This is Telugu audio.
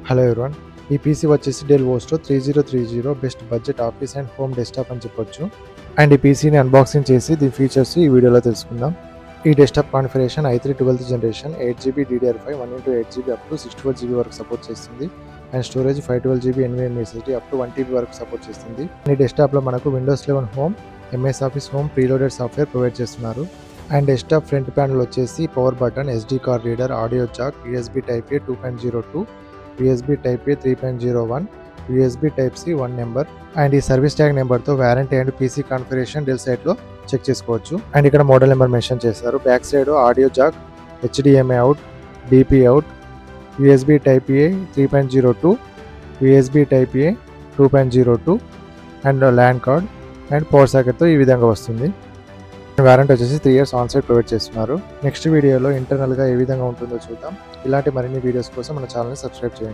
Hello everyone. ఈ పీసీ వచ్చేసి Dell Vostro 3030 best budget office and home desktop అని చెప్పొచ్చు. అండ్ ఈ పీసీని అన్బాక్సింగ్ చేసి దీని ఫీచర్స్ ఈ వీడియోలో తెలుసుకుందాం. ఈ desktop configuration i3 12th generation 8GB DDR5 1x8GB up to 64GB వరకు సపోర్ట్ చేస్తుంది. And storage 512GB NVMe SSD up to 1TB వరకు సపోర్ట్ చేస్తుంది. ఈ డెస్క్టాప్లో మనకు Windows 11 home, MS office home preloaded software provide చేస్తున్నారు. అండ్ డెస్క్టాప్ ఫ్రంట్ ప్యానల్ వచ్చేసి power button, SD card reader, audio jack, USB type A 2.02, USB type A 3.01, USB type C 1 number. And ఈ సర్వీస్ ట్యాగ్ నెంబర్తో warranty and PC configuration Dell సైట్లో చెక్ చేసుకోవచ్చు. అండ్ ఇక్కడ మోడల్ నెంబర్ మెన్షన్ చేశారు. Back side audio jack, HDMI out, DP out, USB type A 3.02, USB type A 2.02 and land card and power సాకెట్తో ఈ విధంగా వస్తుంది. వారంటీ వచ్చేసి 3 years ఆన్ సైట్ ప్రొవైడ్ చేస్తున్నారు. నెక్స్ట్ వీడియోలో ఇంటర్నల్గా ఏ విధంగా ఉంటుందో చూద్దాం. ఇలాంటి మరిన్ని వీడియోస్ కోసం మన ఛానల్ని సబ్స్క్రైబ్ చేయండి.